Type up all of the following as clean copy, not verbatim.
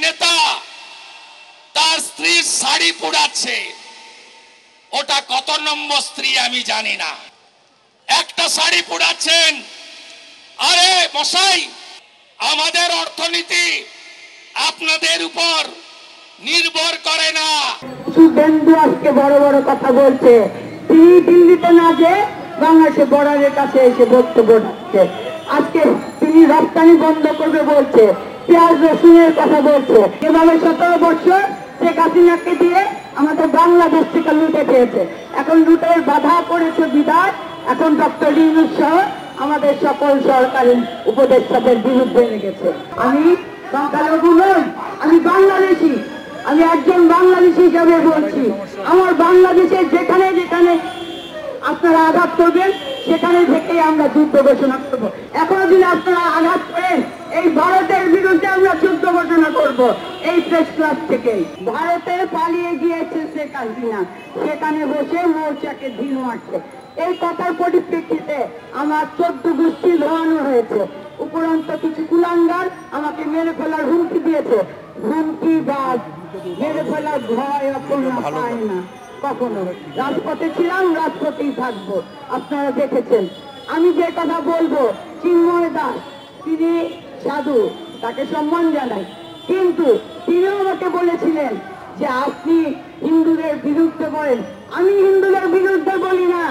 নেতা তার স্ত্রীর শাড়ি পোড়াচ্ছে, ওটা কত নম্বর স্ত্রী আমি জানি না, একটা শাড়ি পোড়াচ্ছেন। আরে মশাই, আমাদের অর্থনীতি আপনাদের উপর নির্ভর করে না। শুভেন্দু আজকে বড় বড় কথা বলছে, তিনি দিল্লিতে না যে বাংলাদেশের বর্ডারের কাছে এসে বক্তব্য রাখছে। আজকে তিনি রপ্তানি বন্ধ করবে বলছে, পেঁয়াজ রসুনের কথা বলছে। এভাবে 17 বছর শেখ হাসিনাকে দিয়ে আমাদের বাংলাদেশ থেকে লুটে খেয়েছে। এখন লুটের বাধা পড়েছে বিধায় এখন ডক্টর ইউনূস সহ আমাদের সকল সরকারি উপদেষ্টাদের বিরুদ্ধে লেগেছে। আমি সংখ্যালঘু নই, আমি বাংলাদেশি। আমি একজন বাংলাদেশি হিসাবে বলছি, আমার বাংলাদেশে যেখানে যেখানে আপনারা আঘাত করবেন সেখানে থেকেই আমরা যুদ্ধ ঘোষণা করবো। এখনো যদি আপনারা আঘাত করেন, এই ভারতের বিরুদ্ধে আমরা যুদ্ধ ঘোষণা করব। এই প্রেস ক্লাব থেকে ভারতে পালিয়ে গিয়েছে শেখ হাসিনা, সেখানে বসে মৌচাকে ঢিল মারছে। এই কথার পরিপ্রেক্ষিতে আমার 14 গোষ্ঠী ধোয়ানো হয়েছে। উপরন্ত কিছু কুলাঙ্গার আমাকে মেরে ফেলার হুমকি দিয়েছে। হুমকি বাদ, মেরে ফেলার ভয় অপূর্ণ পায় না কখনো। রাজপথে ছিলাম, রাজপথেই থাকবো। আপনারা দেখেছেন আমি যে কথা বলবো, চিন্ময় দাস তিনি সাধু, তাকে সম্মান জানাই, কিন্তু তিনিও আমাকে বলেছিলেন যে আপনি হিন্দুদের বিরুদ্ধে বলেন। আমি হিন্দুদের বিরুদ্ধে বলি না,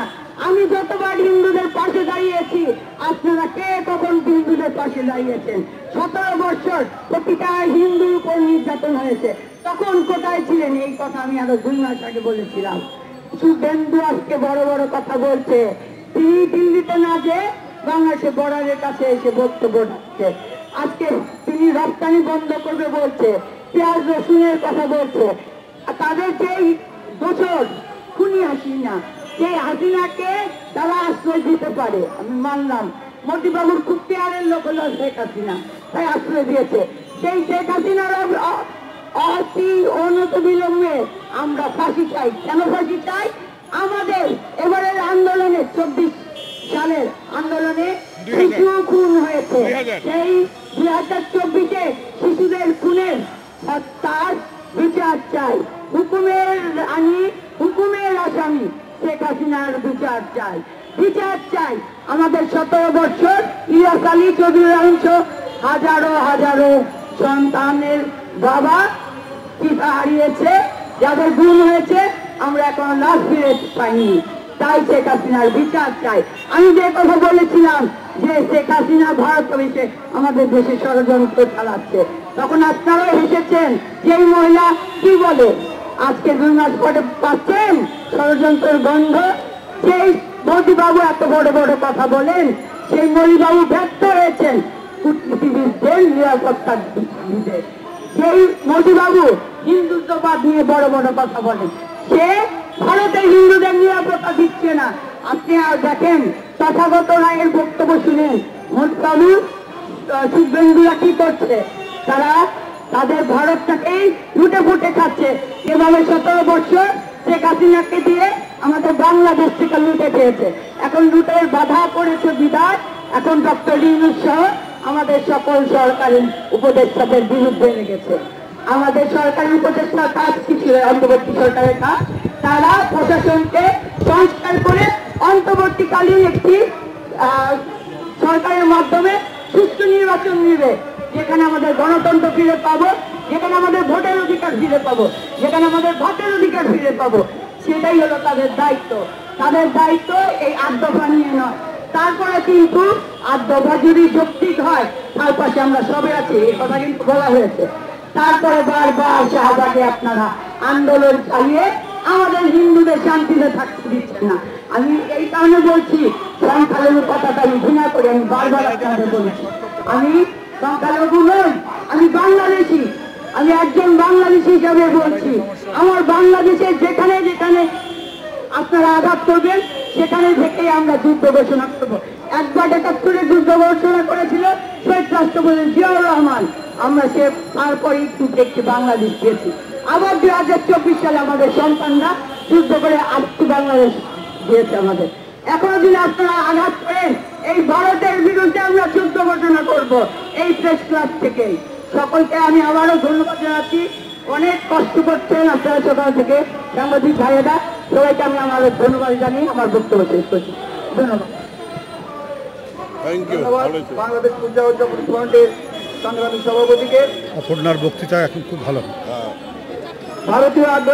আমি যতবার হিন্দুদের পাশে দাঁড়িয়েছি, আপনারা কে কখন হিন্দুদের পাশে দাঁড়িয়েছেন? 17 বছর প্রতিটা হিন্দুর উপর নির্যাতন হয়েছে, তখন কোথায় ছিলেন? এই কথা আমি আরো 2 মাস আগে বলেছিলাম। শুভেন্দু আজকে বড় বড় কথা বলছে, তিনি দিল্লিতে না যে বাংলাদেশের বর্ডারের কাছে এসে বক্তব্য রাখছে। আজকে তিনি রপ্তানি বন্ধ করবে বলছে, পেঁয়াজ রসুনের কথা বলছে। তাদের যেই দোষর খুনি হাসিনা, সেই হাসিনাকে তারা আশ্রয় দিতে পারে, আমি মানলাম। মোদিবাবুর খুব পেয়ারের লোক হলো শেখ হাসিনা, তাই আশ্রয় দিয়েছে। সেই শেখ হাসিনার অতি অনত বিলম্বে আমরা ফাঁসি চাই। কেন ফাঁসি চাই? আমাদের এবারের আন্দোলনে 24 সালের আন্দোলনে শিশু খুন হয়েছে, সেই 2024-এ শিশুদের খুনের হত্যার বিচার চাই। হুকুমের আসামি শেখ হাসিনার বিচার চাই, বিচার চাই। আমাদের 17 বছর ইলিয়াস আলী চৌধুরী অংশ হাজারো হাজারো সন্তানের বাবা পিতা হারিয়েছে, যাদের গুম হয়েছে, আমরা এখন লাশ ফিরে পাইনি। তাই শেখ হাসিনার বিচার চাই। আমি যে কথা বলেছিলাম যে শেখ হাসিনা ভারত অভিষেক আমাদের দেশে ষড়যন্ত্র চালাচ্ছে, তখন আপনারাও হেসেছেন। যেই মহিলা কি বলে, আজকে 2 মাস পরে পাচ্ছেন ষড়যন্ত্রের গন্ধ। সেই মোদিবাবু এত বড় বড় কথা বলেন, সেই মোদিবাবু ব্যর্থ হয়েছেন কূটনীতিবিদদের নিরাপত্তার দিতে। সেই মোদিবাবু হিন্দুত্ববাদ নিয়ে বড় বড় কথা বলেন, সে ভারতের হিন্দুদের নিরাপত্তা দিচ্ছে না। আপনি আর দেখেন তথাগত রায়ের বক্তব্য শুনেন, মোদিবাবু শুভেন্দুরা কি করছে, তারা তাদের ভারতটাকেই লুটে ফুটে খাচ্ছে। এভাবে 17 বছর শেখ হাসিনাকে দিয়ে আমাদের বাংলাদেশ থেকে লুটে খেয়েছে। এখন লুটের বাধা পড়েছে বিধায় এখন ডক্টর ইউনূস সহ আমাদের সকল সরকারি উপদেষ্টাদের বিরুদ্ধে লেগেছে। আমাদের সরকারি উপদেষ্টার কাজ কি ছিল? অন্তর্বর্তী সরকারের কাজ, তারা প্রশাসনকে সংস্কার করে অন্তর্বর্তীকালীন একটি সরকারের মাধ্যমে সুষ্ঠু নির্বাচন নিবে, যেখানে আমাদের গণতন্ত্র ফিরে পাবো, যেখানে আমাদের ভোটের অধিকার ফিরে পাবো, যেখানে আমাদের ভোটের অধিকার ফিরে পাবো। সেটাই হলো তাদের দায়িত্ব। তাদের দায়িত্ব এই 8 দফা নিয়ে নয়। তারপরে কিন্তু 8 দফা যদি যৌক্তিক হয়, তার পাশে আমরা সবে আছি, এই কথা কিন্তু বলা হয়েছে। তারপরে বারবার শাহবাগে আপনারা আন্দোলন চালিয়ে আমাদের হিন্দুদের শান্তিতে থাকতে দিচ্ছেন না। আমি এই কারণে বলছি, সংখ্যালঘুর কথাটা আমি ঘৃণা করি, আমি বারবার আপনাদের বলেছি আমি সংখ্যালঘু নই, আমি বাংলাদেশি। আমি একজন বাংলাদেশি হিসাবে বলছি, আমার বাংলাদেশে যেখানে যেখানে আপনারা আঘাত করবেন সেখানে থেকেই আমরা যুদ্ধ ঘোষণা করবো। একবার 71-এ যুদ্ধ ঘোষণা করেছিল শহীদ রাষ্ট্রপতি জিয়াউর রহমান, আমরা সে তারপরে একটি বাংলাদেশ দিয়েছি। আবার 2024 সালে আমাদের সন্তানরা যুদ্ধ করে আরেকটি বাংলাদেশ দিয়েছে আমাদের। এখনো যদি আপনারা আঘাত করেন, এই ভারতের বিরুদ্ধে আমরা যুদ্ধ ঘোষণা করব। এই প্রেস ক্লাব থেকে সকলকে আমি আবারও ধন্যবাদ জানাচ্ছি। অনেক কষ্ট করছেন আপনারা সকাল থেকে সাংবাদিক ভাইয়েরা, সবাইকে আমি আমার ধন্যবাদ জানিয়ে আমার বক্তব্য শেষ করছি। ধন্যবাদ। বাংলাদেশ পূজা উদযাপন ফ্রন্টের সংগ্রামী সভাপতিকে। আপনার বক্তৃতা এখন খুব ভালো। ভারতীয় আগ্রহ